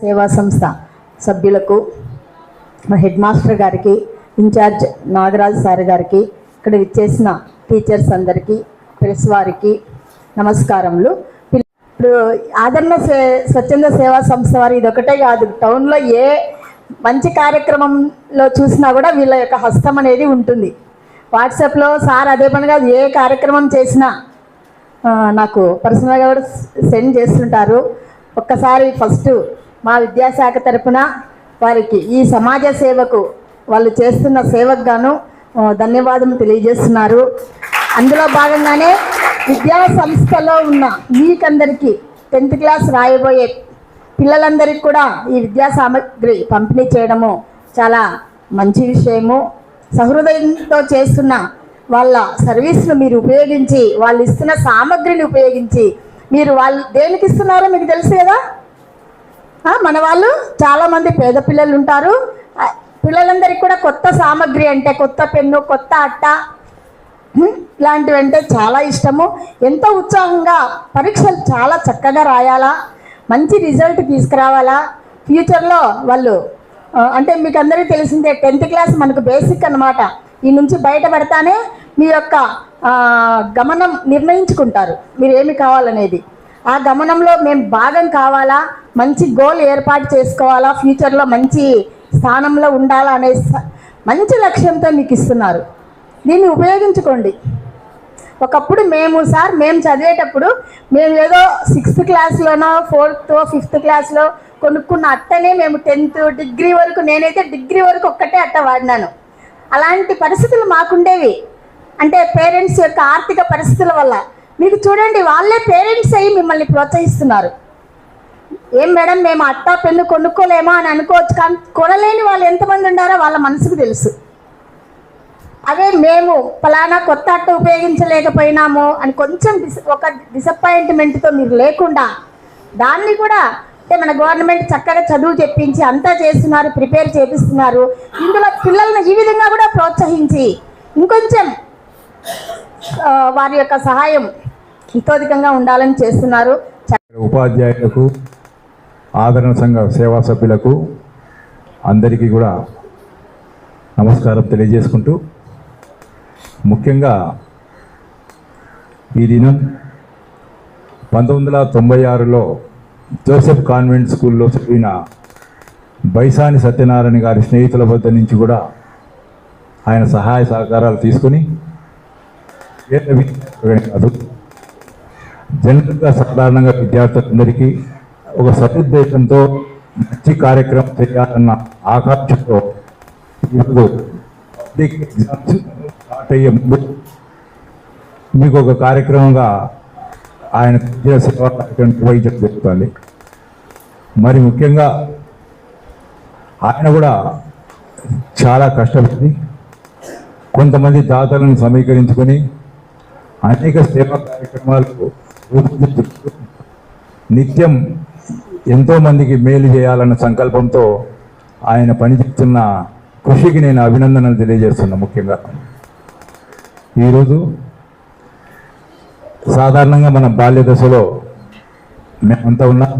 సేవా సంస్థ సభ్యులకు, హెడ్ మాస్టర్ గారికి, ఇన్ఛార్జ్ నాగరాజు సార్ గారికి, ఇక్కడ విచ్చేసిన టీచర్స్ అందరికీ, ప్రెస్ వారికి నమస్కారములు. ఇప్పుడు ఆదరణ స్వచ్ఛంద సేవా సంస్థ వారు ఇదొకటే కాదు, టౌన్లో ఏ మంచి కార్యక్రమంలో చూసినా కూడా వీళ్ళ యొక్క హస్తం అనేది ఉంటుంది. వాట్సాప్లో సార్ అదే పనిగా ఏ కార్యక్రమం చేసినా నాకు పర్సనల్గా కూడా సెండ్ చేస్తుంటారు. ఒక్కసారి ఫస్ట్ మా విద్యాశాఖ తరపున వారికి ఈ సమాజ సేవకు వాళ్ళు చేస్తున్న సేవకు గాను ధన్యవాదం తెలియజేస్తున్నారు. అందులో భాగంగానే విద్యా సంస్థలో ఉన్న మీకందరికీ 10th క్లాస్ రాయబోయే పిల్లలందరికీ కూడా ఈ విద్యా సామగ్రి పంపిణీ చేయడము చాలా మంచి విషయము. సహృదయంతో చేస్తున్న వాళ్ళ సర్వీస్ను మీరు ఉపయోగించి, వాళ్ళు ఇస్తున్న సామగ్రిని ఉపయోగించి, మీరు వాళ్ళు దేనికి ఇస్తున్నారో మీకు తెలుసు కదా. మన వాళ్ళు చాలామంది పేద పిల్లలు ఉంటారు. పిల్లలందరికీ కూడా కొత్త సామగ్రి అంటే కొత్త పెన్ను, కొత్త అట్ట ఇలాంటివి అంటే చాలా ఇష్టము. ఎంతో ఉత్సాహంగా పరీక్షలు చాలా చక్కగా రాయాలా, మంచి రిజల్ట్ తీసుకురావాలా. ఫ్యూచర్లో వాళ్ళు అంటే మీకు అందరికీ తెలిసిందే 10th క్లాస్ మనకు బేసిక్ అన్నమాట. ఈ నుంచి బయటపడతానే మీ యొక్క గమనం నిర్ణయించుకుంటారు మీరు ఏమి కావాలనేది. ఆ గమనంలో మేము భాగం కావాలా, మంచి గోల్ ఏర్పాటు చేసుకోవాలా, ఫ్యూచర్లో మంచి స్థానంలో ఉండాలా అనే మంచి లక్ష్యంతో మీకు ఇస్తున్నారు. దీన్ని ఉపయోగించుకోండి. ఒకప్పుడు మేము చదివేటప్పుడు మేము ఏదో 6th క్లాస్లోనో 4th 5th క్లాస్లో కొనుక్కున్న అట్టనే మేము 10th డిగ్రీ వరకు, నేనైతే డిగ్రీ వరకు ఒక్కటే అట్ట వాడినాను. అలాంటి పరిస్థితులు మాకుండేవి. అంటే పేరెంట్స్ యొక్క ఆర్థిక పరిస్థితుల వల్ల. మీకు చూడండి, వాళ్ళే పేరెంట్స్ అయ్యి మిమ్మల్ని ప్రోత్సహిస్తున్నారు. ఏం మేడం మేము అట్టా పెన్ను కొనుక్కోలేమా అని అనుకోవచ్చు, కానీ కొనలేని వాళ్ళు ఎంతమంది ఉన్నారో వాళ్ళ మనసుకు తెలుసు. అదే మేము ఫలానా కొత్త అట్ట ఉపయోగించలేకపోయినాము అని కొంచెం ఒక డిసప్పాయింట్మెంట్తో మీరు లేకుండా, దాన్ని కూడా అంటే మన గవర్నమెంట్ చక్కగా చదువు చెప్పించి అంతా చేస్తున్నారు, ప్రిపేర్ చేపిస్తున్నారు. ఇందులో పిల్లల్ని ఈ విధంగా కూడా ప్రోత్సహించి ఇంకొంచెం వారి యొక్క సహాయం హితోధికంగా ఉండాలని చేస్తున్నారు. ఉపాధ్యాయులకు, ఆదరణ సంఘ సేవా సభ్యులకు అందరికీ కూడా నమస్కారం తెలియజేసుకుంటూ, ముఖ్యంగా ఈ దినం 1996లో జోసెఫ్ కాన్వెంట్ స్కూల్లో చదివిన బైసాని సత్యనారాయణ గారి స్నేహితుల వద్ద నుంచి కూడా ఆయన సహాయ సహకారాలు తీసుకుని కాదు, జనరల్గా సాధారణంగా విద్యార్థులందరికీ ఒక సదుద్దేశంతో మంచి కార్యక్రమం చేయాలన్న ఆకాంక్షతో ఈరోజు పబ్లిక్ ఎగ్జామ్స్ స్టార్ట్ అయ్యే ముందు మీకు ఒక కార్యక్రమంగా ఆయన సేవా కార్యక్రమం నిర్వహించడం జరుగుతుంది. మరి ముఖ్యంగా ఆయన కూడా చాలా కష్టపడి కొంతమంది దాతలను సమీకరించుకొని అనేక సేవా కార్యక్రమాలు రూపొందించుతూ నిత్యం ఎంతోమందికి మేలు చేయాలన్న సంకల్పంతో ఆయన పనిచేస్తున్న కృషికి నేను అభినందనలు తెలియజేస్తున్నా. ముఖ్యంగా ఈరోజు సాధారణంగా మన బాల్య దశలో మేమంతా ఉన్నాం,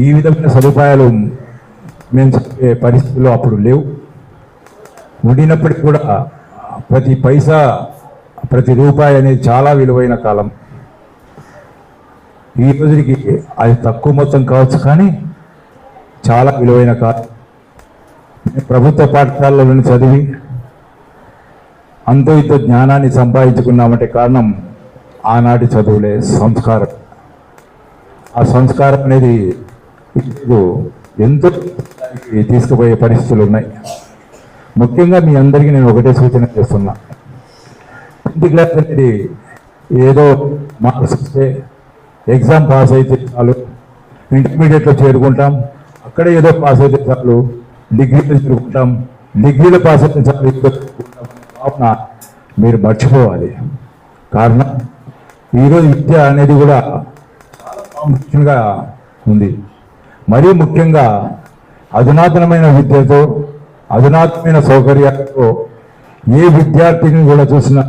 ఈ విధమైన సదుపాయాలు మేము చెప్పే పరిస్థితుల్లో అప్పుడు లేవు. ఉండినప్పటికీ కూడా ప్రతి పైసా, ప్రతి రూపాయి అనేది చాలా విలువైన కాలం. ఈ రోజుకి అది తక్కువ మొత్తం కావచ్చు, కానీ చాలా విలువైన కాలం. ప్రభుత్వ పాఠశాలలను చదివి అంతో ఇంతో జ్ఞానాన్ని సంపాదించుకున్నామంటే కారణం ఆనాటి చదువులే, సంస్కారం. ఆ సంస్కారం అనేది ఇప్పుడు ఎంతో తీసుకుపోయే పరిస్థితులు ఉన్నాయి. ముఖ్యంగా మీ అందరికీ నేను ఒకటే సూచన చేస్తున్నా, 10th క్లాస్ అనేది ఏదో మార్క్స్ వస్తే ఎగ్జామ్ పాస్ అయితే చాలు, ఇంటర్మీడియట్లో చేరుకుంటాం, అక్కడే ఏదో పాస్ అయితే చాలు, డిగ్రీలో చేరుకుంటాం, డిగ్రీలో పాస్ అయితే చాలు భావన మీరు మర్చిపోవాలి. కారణం ఈరోజు విద్య అనేది కూడా చాలా కాంపిటీషన్గా ఉంది. మరీ ముఖ్యంగా అధునాతనమైన విద్యతో, అధునాతనమైన సౌకర్యాలతో ఏ విద్యార్థిని కూడా చూసినా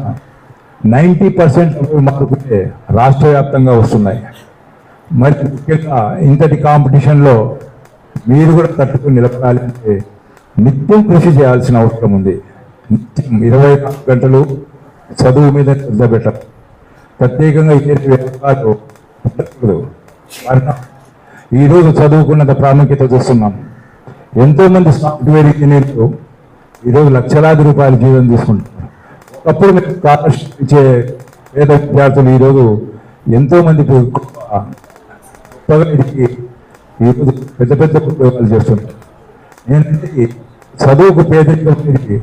90% మార్కులే రాష్ట్ర వ్యాప్తంగా వస్తున్నాయి. మరి ముఖ్యంగా ఇంతటి కాంపిటీషన్లో మీరు కూడా తట్టుకుని నిలబడాలి అంటే నిత్యం కృషి చేయాల్సిన అవసరం ఉంది. నిత్యం 24 గంటలు చదువు మీద శ్రద్ధ పెట్టాలి. ప్రత్యేకంగా ఏ వ్యవహారాలు ఉండకూడదు. కారణం ఈరోజు చదువుకున్నంత ప్రాముఖ్యత చూస్తున్నాం. ఎంతోమంది సాఫ్ట్వేర్ ఇంజనీర్లు ఈరోజు లక్షలాది రూపాయల జీతం తీసుకుంటున్నారు. ఒకప్పుడు మీరు స్కాలర్షిప్ ఇచ్చే పేద విద్యార్థులు ఈరోజు ఎంతోమంది గొప్పగా ఎదిగి ఈరోజు పెద్ద పెద్ద ఉద్యోగాలు చేస్తున్నారు. నేనంటే చదువుకు పేదరికం అనేది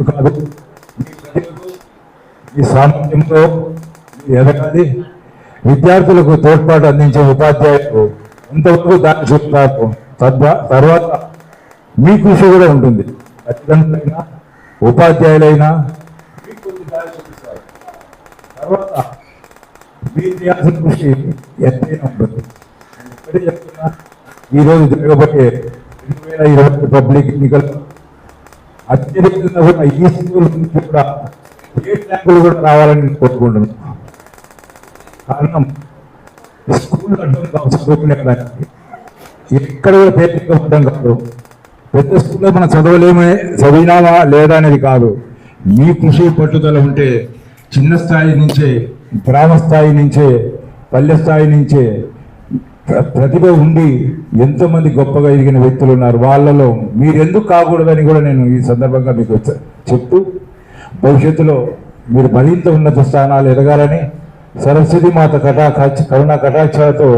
కాదు, ఈ సామర్థ్యంలో ఎదగాలి. విద్యార్థులకు తోడ్పాటు అందించే ఉపాధ్యాయులు ఎంతవరకు దాన్ని చూపుతారు. తర్వాత మీ కృషి కూడా ఉంటుంది. తల్లిదండ్రులైనా ఉపాధ్యాయులైనా తర్వాత మీరు చేయాల్సిన కృషి ఎంతైనా ఉంటుంది. ఇక్కడే చెప్తున్నా, ఈరోజు జరగబోయే 2020 పబ్లిక్ ఎన్నికలు అత్యధికంగా కూడా ఈ స్కూల్ నుంచి కూడా స్టేట్ ర్యాంకులు కూడా రావాలని నేను కోరుకుంటున్నాను. కారణం స్కూల్ అడ్డం కాదు, చదువుకునే దానికి ఎక్కడ కూడా పేదరికం అడ్డం కాదు. పెద్ద స్కూల్లో మనం చదివినామా లేదా అనేది కాదు. మీ కృషి పట్టుదల ఉంటే చిన్న స్థాయి నుంచే, గ్రామ స్థాయి నుంచే, పల్లె స్థాయి నుంచే ప్రతిభ ఉండి ఎంతోమంది గొప్పగా ఎదిగిన వ్యక్తులు ఉన్నారు. వాళ్ళలో మీరు ఎందుకు కాకూడదని కూడా నేను ఈ సందర్భంగా మీకు చెప్తూ, భవిష్యత్తులో మీరు మరింత ఉన్నత స్థానాలు ఎదగాలని, సరస్వతి మాత కరుణా కటాక్షాలతో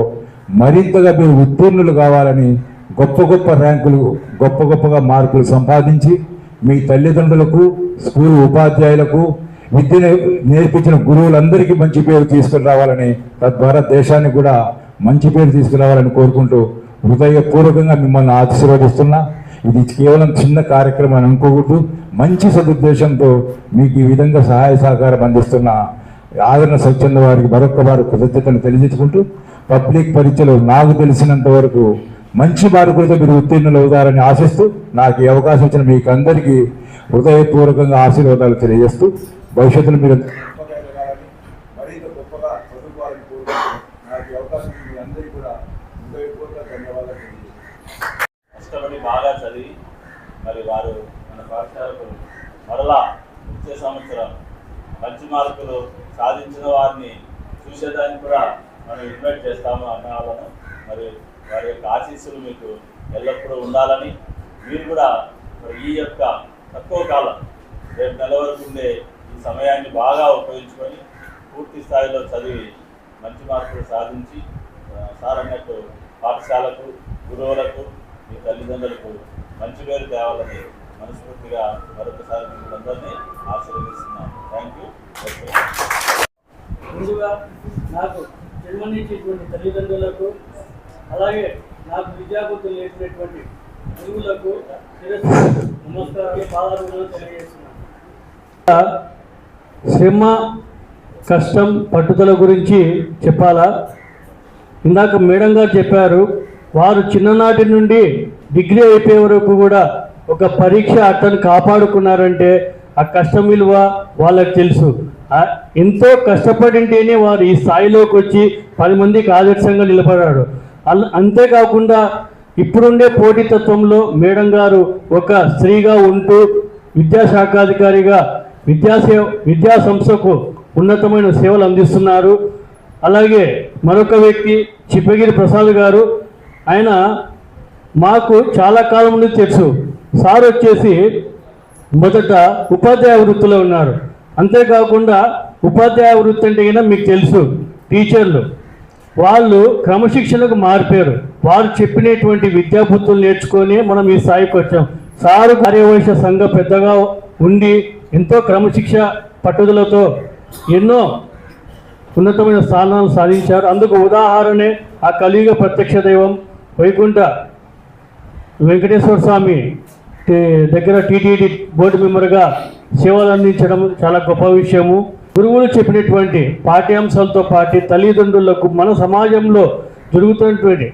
మరింతగా మీరు ఉత్తీర్ణులు కావాలని, గొప్ప గొప్ప ర్యాంకులు, గొప్పగా మార్కులు సంపాదించి మీ తల్లిదండ్రులకు, స్కూల్ ఉపాధ్యాయులకు, విద్యను నేర్పించిన గురువులందరికీ మంచి పేరు తీసుకుని రావాలని, తద్వారా దేశానికి కూడా మంచి పేరు తీసుకురావాలని కోరుకుంటూ హృదయపూర్వకంగా మిమ్మల్ని ఆశీర్వదిస్తున్నా. ఇది కేవలం చిన్న కార్యక్రమం అని అనుకోకూడదు. మంచి సదుద్దేశంతో మీకు ఈ విధంగా సహాయ సహకారం అందిస్తున్న ఆదరణ స్వచ్ఛంద వారికి మరొక్కవారు కృతజ్ఞతలు తెలియజేసుకుంటూ, పబ్లిక్ పరీక్షలు నాకు తెలిసినంత వరకు మంచి మార్కులతో మీరు ఉత్తీర్ణులు అవుతారని ఆశిస్తూ, నాకు ఈ అవకాశం ఇచ్చిన మీకు అందరికీ హృదయపూర్వకంగా ఆశీర్వాదాలు తెలియజేస్తూ, భవిష్యత్తులో మీరు మరింత గొప్పగా చదువుకోవాలని కోరుకుంటూ, నాకు ఈ అవకాశం మీ అందరికీ కూడా హృదయపూర్వక ధన్యవాదాలు తెలియజేస్తాను. కష్టపడి బాగా చదివి మరి వారు మన పాఠశాలకు మరలా వచ్చే సంవత్సరం మంచి మార్కులు సాధించిన వారిని చూసేదానికి కూడా మనం ఇన్వైట్ చేస్తాము అన్న వాళ్ళను. మరి వారి యొక్క ఆశీస్సులు మీకు ఎల్లప్పుడూ ఉండాలని, మీరు కూడా మరి ఈ యొక్క తక్కువ కాలం రేపు నెల వరకు ఉండే ఈ సమయాన్ని బాగా ఉపయోగించుకొని పూర్తి స్థాయిలో చదివి మంచి మార్కులు సాధించి సార్ అన్నట్టు పాఠశాలకు, గురువులకు, మీ తల్లిదండ్రులకు మంచి పేరు తేవాలని మనస్ఫూర్తిగా మరొకసారి మిమ్మల్ని అందరినీ ఆశీర్వదిస్తున్నాను. Thank you. ముందుగా నాకు జన్మనిచ్చేటువంటి తల్లిదండ్రులకు, అలాగే నాకు విద్యాబుద్ధులు నేర్పినటువంటి గురువులకు నమస్కారాలు, పాదాలు తెలియజేస్తున్నాను. శ్రమ, కష్టం, పట్టుదల గురించి చెప్పాలా? ఇందాక మేడం గారు చెప్పారు, వారు చిన్ననాటి నుండి డిగ్రీ అయిపోయే వరకు కూడా ఒక పరీక్ష అట్టను కాపాడుకున్నారంటే ఆ కష్టం విలువ వాళ్ళకి తెలుసు. ఎంతో కష్టపడింటేనే వారు ఈ స్థాయిలోకి వచ్చి 10 మందికి ఆదర్శంగా నిలబడ్డాడు. అంతేకాకుండా ఇప్పుడుండే పోటీతత్వంలో మేడం గారు ఒక స్త్రీగా ఉంటూ విద్యాశాఖాధికారిగా విద్యా సంస్థకు ఉన్నతమైన సేవలు అందిస్తున్నారు. అలాగే మరొక వ్యక్తి చిప్పగిరి ప్రసాద్ గారు, ఆయన మాకు చాలా కాలం నుండి తెలుసు. సార్ వచ్చేసి మొదట ఉపాధ్యాయ వృత్తిలో ఉన్నారు. అంతేకాకుండా ఉపాధ్యాయ వృత్తి అంటే అయినా మీకు తెలుసు, టీచర్లు వాళ్ళు క్రమశిక్షణకు మారిపోయారు. వారు చెప్పినటువంటి విద్యాబుద్ధులు నేర్చుకొని మనం ఈ స్థాయికి వచ్చాం. సారు కార్యవైశ్య సంఘ పెద్దగా ఉండి ఎంతో క్రమశిక్ష పట్టుదలతో ఎన్నో ఉన్నతమైన స్థానాలు సాధించారు. అందుకు ఉదాహరణే ఆ కలియుగ ప్రత్యక్ష దైవం వైకుంఠ వెంకటేశ్వర స్వామి దగ్గర టీటీడీ బోర్డు మెంబర్గా సేవలు అందించడం చాలా గొప్ప విషయము. గురువులు చెప్పినటువంటి పాఠ్యాంశాలతో పాటు తల్లిదండ్రులకు మన సమాజంలో జరుగుతున్నటువంటి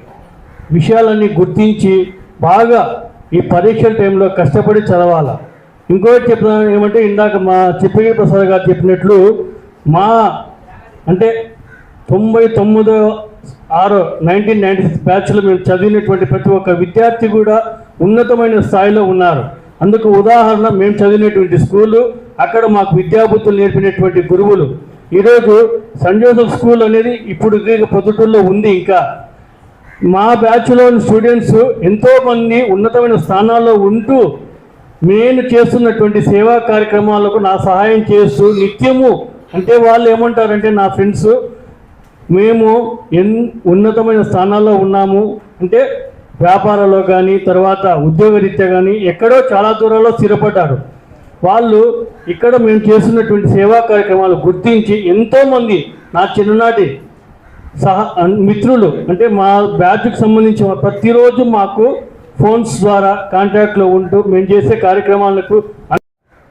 విషయాలన్నీ గుర్తించి బాగా ఈ పరీక్షల టైంలో కష్టపడి చదవాలి. ఇంకోటి చెప్తాను ఏమంటే, ఇందాక మా చిప్పగిరి ప్రసాద్ గారు చెప్పినట్లు అంటే 99 1996 బ్యాచ్లో మేము చదివినటువంటి ప్రతి ఒక్క విద్యార్థి కూడా ఉన్నతమైన స్థాయిలో ఉన్నారు. అందుకు ఉదాహరణ మేము చదివినటువంటి స్కూలు, అక్కడ మాకు విద్యాబుద్ధులు నేర్పినటువంటి గురువులు. ఈరోజు సెయింట్ జోసెఫ్ స్కూల్ అనేది ఇప్పుడు పొద్దుటూరులో ఉంది. ఇంకా మా బ్యాచ్లోని స్టూడెంట్స్ ఎంతోమంది ఉన్నతమైన స్థానాల్లో ఉంటూ నేను చేస్తున్నటువంటి సేవా కార్యక్రమాలకు నా సహాయం చేస్తూ నిత్యము, అంటే వాళ్ళు ఏమంటారంటే నా ఫ్రెండ్స్, మేము ఉన్నతమైన స్థానాల్లో ఉన్నాము అంటే వ్యాపారంలో కానీ తర్వాత ఉద్యోగరీత్యా కానీ ఎక్కడో చాలా దూరంలో స్థిరపడ్డారు. వాళ్ళు ఇక్కడ మేము చేస్తున్నటువంటి సేవా కార్యక్రమాలు గుర్తించి ఎంతోమంది నా చిన్ననాటి మిత్రులు, అంటే మా బ్యాచ్కి సంబంధించిన ప్రతిరోజు మాకు ఫోన్స్ ద్వారా కాంటాక్ట్లో ఉంటూ మేము చేసే కార్యక్రమాలకు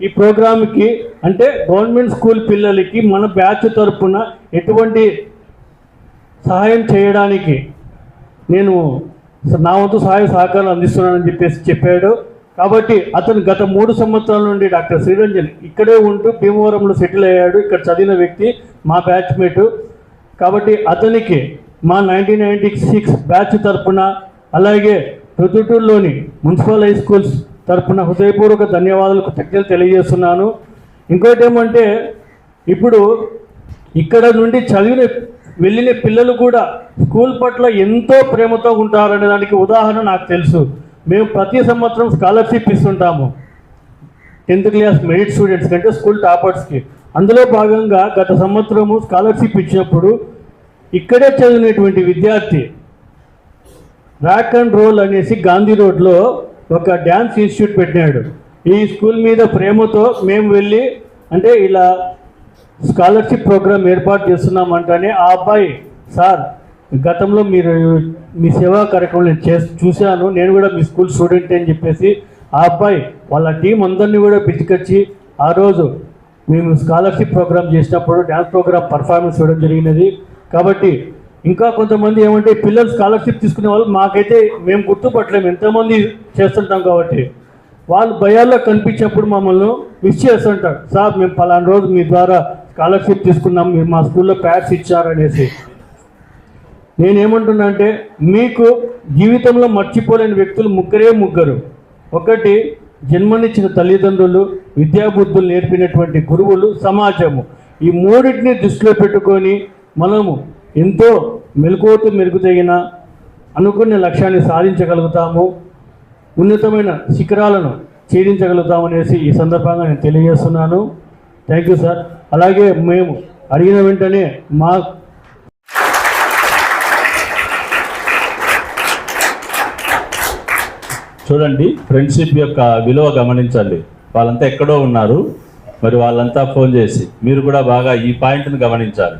ఈ ప్రోగ్రామ్కి, అంటే గవర్నమెంట్ స్కూల్ పిల్లలకి మన బ్యాచ్ తరఫున ఎటువంటి సహాయం చేయడానికి నేను నా వంతు సహాయ సహకారాలు అందిస్తున్నానని చెప్పాడు. కాబట్టి అతను గత 3 సంవత్సరాల నుండి డాక్టర్ శ్రీరంజన్ ఇక్కడే ఉంటూ భీమవరంలో సెటిల్ అయ్యాడు. ఇక్కడ చదివిన వ్యక్తి మా బ్యాచ్మేటు. కాబట్టి అతనికి మా 1996 బ్యాచ్ తరఫున, అలాగే ప్రొద్దుటూరులోని మున్సిపల్ హై స్కూల్స్ తరఫున హృదయపూర్వక ధన్యవాదాలు, కృతజ్ఞతలు తెలియజేస్తున్నాను. ఇంకోటి ఏమంటే, ఇప్పుడు ఇక్కడ నుండి వెళ్ళిన పిల్లలు కూడా స్కూల్ పట్ల ఎంతో ప్రేమతో ఉంటారనే దానికి ఉదాహరణ నాకు తెలుసు. మేము ప్రతి సంవత్సరం స్కాలర్షిప్ ఇస్తుంటాము 10th క్లాస్ మెరిట్ స్టూడెంట్స్ కంటే స్కూల్ టాపర్స్కి. అందులో భాగంగా గత సంవత్సరము స్కాలర్షిప్ ఇచ్చినప్పుడు ఇక్కడే చదివినటువంటి విద్యార్థి రాక్ అండ్ రోల్ అనేసి గాంధీ రోడ్లో ఒక డ్యాన్స్ ఇన్స్టిట్యూట్ పెట్టినాడు. ఈ స్కూల్ మీద ప్రేమతో మేము వెళ్ళి, అంటే ఇలా స్కాలర్షిప్ ప్రోగ్రామ్ ఏర్పాటు చేస్తున్నామంటేనే ఆ అబ్బాయి, సార్ గతంలో మీరు మీ సేవా కార్యక్రమం నేను చూశాను, నేను కూడా మీ స్కూల్ స్టూడెంట్ అని చెప్పేసి ఆ అబ్బాయి వాళ్ళ టీం అందరినీ కూడా పిలుచుకొచ్చి ఆ రోజు మేము స్కాలర్షిప్ ప్రోగ్రామ్ చేసినప్పుడు డ్యాన్స్ ప్రోగ్రామ్ పర్ఫార్మెన్స్ ఇవ్వడం జరిగినది. కాబట్టి ఇంకా కొంతమంది ఏమంటే పిల్లలు స్కాలర్షిప్ తీసుకునే వాళ్ళు మాకైతే మేము గుర్తుపట్టలేము, ఎంతోమంది చేస్తుంటాం. కాబట్టి వాళ్ళు భయాల్లో కనిపించినప్పుడు మమ్మల్ని విష్ చేస్తుంటారు, సార్ మేము పలానా రోజు మీ ద్వారా స్కాలర్షిప్ తీసుకున్నాం, మీరు మా స్కూల్లో ప్యాడ్స్ ఇచ్చారనేసి. నేనేమంటున్నా అంటే, మీకు జీవితంలో మర్చిపోలేని వ్యక్తులు ముగ్గురు. ఒకటి జన్మనిచ్చిన తల్లిదండ్రులు, విద్యాబుద్ధులు నేర్పినటువంటి గురువులు, సమాజము. ఈ మూడింటిని దృష్టిలో పెట్టుకొని మనము ఎంతో మెరుగుతగిన అనుకునే లక్ష్యాన్ని సాధించగలుగుతాము, ఉన్నతమైన శిఖరాలను ఛేదించగలుగుతామనేసి ఈ సందర్భంగా నేను తెలియజేస్తున్నాను. Thank you sir. అలాగే మేము అడిగిన వెంటనే చూడండి, ఫ్రెండ్షిప్ యొక్క విలువ గమనించండి. వాళ్ళంతా ఎక్కడో ఉన్నారు, మరి వాళ్ళంతా ఫోన్ చేసి, మీరు కూడా బాగా ఈ పాయింట్ని గమనించాలి.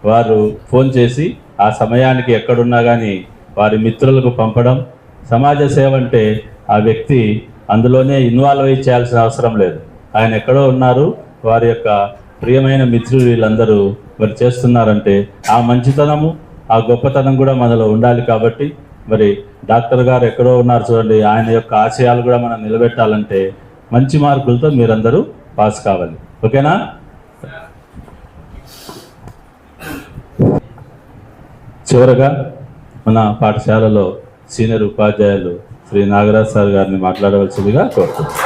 వారు ఫోన్ చేసి ఆ సమయానికి ఎక్కడున్నా కానీ వారి మిత్రులకు పంపడం. సమాజ సేవ అంటే ఆ వ్యక్తి అందులోనే ఇన్వాల్వ్ అయ్యి చేయాల్సిన అవసరం లేదు. ఆయన ఎక్కడో ఉన్నారు, వారి యొక్క ప్రియమైన మిత్రులు వీళ్ళందరూ మరి చేస్తున్నారంటే ఆ మంచితనము, ఆ గొప్పతనం కూడా మనలో ఉండాలి. కాబట్టి మరి డాక్టర్ గారు ఎక్కడో ఉన్నారు చూడండి, ఆయన యొక్క ఆశయాలు కూడా మనం నిలబెట్టాలంటే మంచి మార్కులతో మీరందరూ పాస్ కావాలి. ఓకేనా? చివరగా మన పాఠశాలలో సీనియర్ ఉపాధ్యాయులు శ్రీ నాగరాజ్ సార్ గారిని మాట్లాడవలసిందిగా కోరుతున్నాను.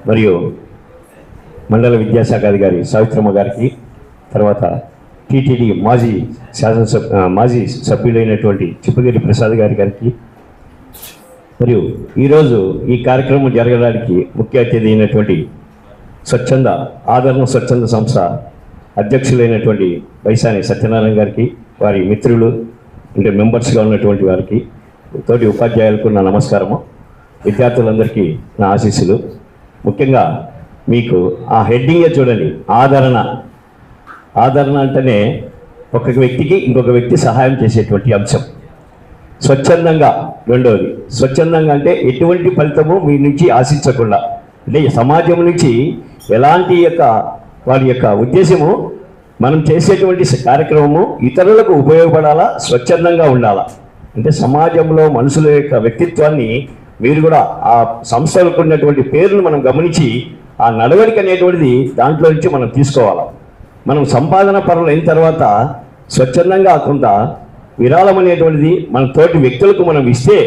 మరియు మండల విద్యాశాఖ అధికారి సావిత్రమ్మ గారికి, తర్వాత టీటీడీ మాజీ సభ్యులైనటువంటి చిప్పగిరి ప్రసాద్ గారికి, మరియు ఈరోజు ఈ కార్యక్రమం జరగడానికి ముఖ్య అతిథి అయినటువంటి ఆదరణ స్వచ్ఛంద సంస్థ అధ్యక్షులైనటువంటి వైశాని సత్యనారాయణ గారికి, వారి మిత్రులు అంటే మెంబర్స్గా ఉన్నటువంటి వారికి, తోటి ఉపాధ్యాయులకు నా నమస్కారము. విద్యార్థులందరికీ నా ఆశీస్సులు. ముఖ్యంగా మీకు ఆ హెడ్డింగే చూడండి, ఆదరణ అంటేనే ఒక వ్యక్తికి ఇంకొక వ్యక్తి సహాయం చేసేటువంటి అంశం. స్వచ్ఛందంగా, రెండవది స్వచ్ఛందంగా అంటే ఎటువంటి ఫలితము మీ నుంచి ఆశించకుండా, అంటే సమాజం నుంచి ఎలాంటి వారి యొక్క ఉద్దేశము మనం చేసేటువంటి కార్యక్రమము ఇతరులకు ఉపయోగపడాలా, స్వచ్ఛందంగా ఉండాలా. అంటే సమాజంలో మనుషుల యొక్క వ్యక్తిత్వాన్ని మీరు కూడా ఆ సంస్థలకు ఉన్నటువంటి పేరును మనం గమనించి ఆ నడవడిక అనేటువంటిది దాంట్లో నుంచి మనం తీసుకోవాలి. మనం సంపాదన పరులు అయిన తర్వాత స్వచ్ఛందంగా కొంత విరాళం అనేటువంటిది మన తోటి వ్యక్తులకు మనం ఇస్తే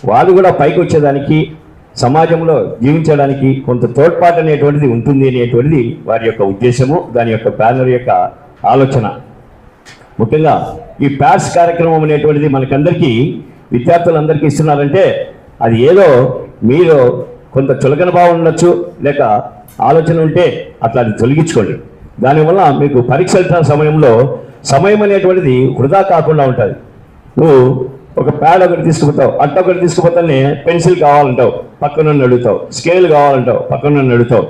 వాళ్ళు కూడా పైకి వచ్చేదానికి సమాజంలో జీవించడానికి కొంత తోడ్పాటు అనేటువంటిది ఉంటుంది అనేటువంటిది వారి యొక్క ఉద్దేశము, దాని యొక్క బ్యానర్ యొక్క ఆలోచన. ముఖ్యంగా ఈ ప్యాడ్స్ కార్యక్రమం అనేటువంటిది మనకందరికీ విద్యార్థులందరికీ ఇస్తున్నారంటే అది ఏదో మీరు కొంత చులకన భావం ఉండొచ్చు, లేక ఆలోచన ఉంటే అట్లా అది తొలగించుకోండి. దానివల్ల మీకు పరీక్షల సమయంలో సమయం అనేటువంటిది వృధా కాకుండా ఉంటుంది. నువ్వు ఒక ప్యాడ్ ఒకటి తీసుకుపోతావు, అట్ట ఒకటి తీసుకుపోతానే పెన్సిల్ కావాలంటావు, పక్కన అడుగుతావు, స్కేల్ కావాలంటావు, పక్కన అడుగుతావు.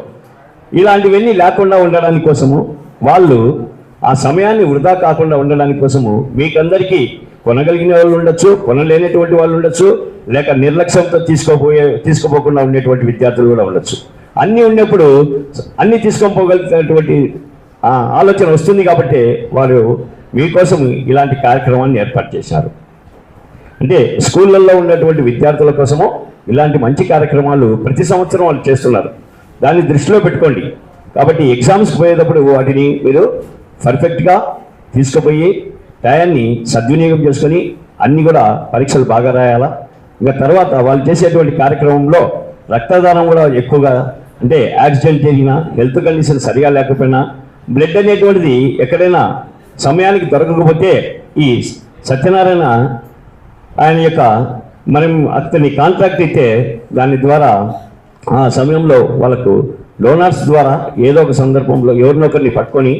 ఇలాంటివన్నీ లేకుండా ఉండడానికి కోసము వాళ్ళు ఆ సమయాన్ని వృధా కాకుండా ఉండడానికి కోసము మీకందరికీ కొనగలిగిన వాళ్ళు ఉండొచ్చు, కొనలేనటువంటి వాళ్ళు ఉండొచ్చు, లేక నిర్లక్ష్యంతో తీసుకోపోకుండా ఉండేటువంటి విద్యార్థులు కూడా ఉండొచ్చు. అన్నీ ఉన్నప్పుడు అన్నీ తీసుకోపోగలిగినటువంటి ఆలోచన వస్తుంది కాబట్టి వారు మీకోసం ఇలాంటి కార్యక్రమాన్ని ఏర్పాటు చేశారు. అంటే స్కూళ్ళల్లో ఉన్నటువంటి విద్యార్థుల కోసము ఇలాంటి మంచి కార్యక్రమాలు ప్రతి సంవత్సరం వాళ్ళు చేస్తున్నారు. దాన్ని దృష్టిలో పెట్టుకోండి. కాబట్టి ఎగ్జామ్స్కి పోయేటప్పుడు వాటిని మీరు పర్ఫెక్ట్గా తీసుకుపోయి టయాన్ని సద్వినియోగం చేసుకొని అన్నీ కూడా పరీక్షలు బాగా రాయాలా. ఇంకా తర్వాత వాళ్ళు చేసేటువంటి కార్యక్రమంలో రక్తదానం కూడా ఎక్కువగా, అంటే యాక్సిడెంట్ జరిగినా, హెల్త్ కండిషన్ సరిగా లేకపోయినా, బ్లడ్ అనేటువంటిది ఎక్కడైనా సమయానికి దొరకకపోతే ఈ సత్యనారాయణ ఆయన యొక్క మనం అతని కాంట్రాక్ట్ అయితే దాని ద్వారా ఆ సమయంలో వాళ్ళకు డోనార్స్ ద్వారా ఏదో ఒక సందర్భంలో ఎవరినొకరిని పట్టుకొని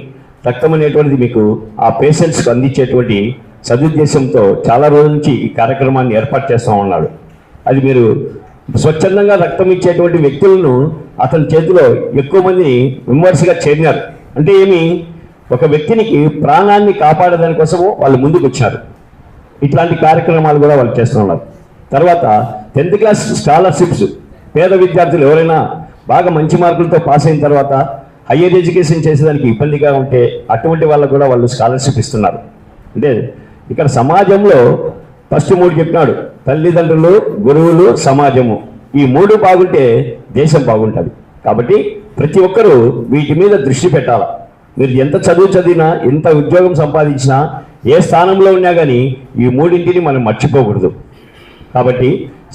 రక్తం అనేటువంటిది మీకు ఆ పేషెంట్స్కి అందించేటువంటి సదుద్దేశంతో చాలా రోజుల నుంచి ఈ కార్యక్రమాన్ని ఏర్పాటు చేస్తూ ఉన్నాడు. అది మీరు స్వచ్ఛందంగా రక్తం ఇచ్చేటువంటి వ్యక్తులను అతని చేతిలో ఎక్కువ మందిని విమర్శగా చేరినారు. అంటే ఏమి, ఒక వ్యక్తినికి ప్రాణాన్ని కాపాడేదాని కోసము వాళ్ళు ముందుకు వచ్చారు. ఇట్లాంటి కార్యక్రమాలు కూడా వాళ్ళు చేస్తున్నారు. తర్వాత 10th క్లాస్ స్కాలర్షిప్స్, పేద విద్యార్థులు ఎవరైనా బాగా మంచి మార్కులతో పాస్ అయిన తర్వాత హయ్యర్ ఎడ్యుకేషన్ చేసేదానికి ఇబ్బందిగా ఉంటే అటువంటి వాళ్ళకు కూడా వాళ్ళు స్కాలర్షిప్ ఇస్తున్నారు. అంటే ఇక్కడ సమాజంలో ఫస్ట్ 3 చెప్పినాడు, తల్లిదండ్రులు, గురువులు, సమాజము. ఈ 3 బాగుంటే దేశం బాగుంటుంది. కాబట్టి ప్రతి ఒక్కరూ వీటి మీద దృష్టి పెట్టాలి. మీరు ఎంత చదువు చదివినా, ఎంత ఉద్యోగం సంపాదించినా, ఏ స్థానంలో ఉన్నా కానీ ఈ 3ంటిని మనం మర్చిపోకూడదు. కాబట్టి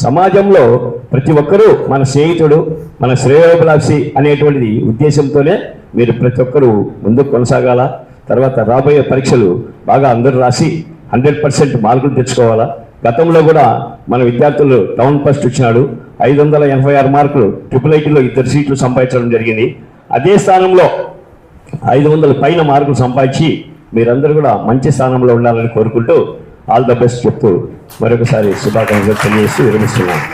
సమాజంలో ప్రతి ఒక్కరూ మన స్నేహితుడు, మన శ్రేయోభిలాషి అనేటువంటిది ఉద్దేశంతోనే మీరు ప్రతి ఒక్కరూ ముందుకు కొనసాగాల. తర్వాత రాబోయే పరీక్షలు బాగా అందరూ రాసి 100% మార్కులు తెచ్చుకోవాలా. గతంలో కూడా మన విద్యార్థులు టౌన్ ఫస్ట్ వచ్చినాడు, 586 మార్కులు, IIITలో 2 సీట్లు సంపాదించడం జరిగింది. అదే స్థానంలో 500 పైన మార్కులు సంపాదించి మీరందరూ కూడా మంచి స్థానంలో ఉండాలని కోరుకుంటూ ఆల్ ద బెస్ట్ చెప్తూ మరొకసారి శుభాకాంక్షలు తెలియజేస్తూ విరమిస్తున్నాను.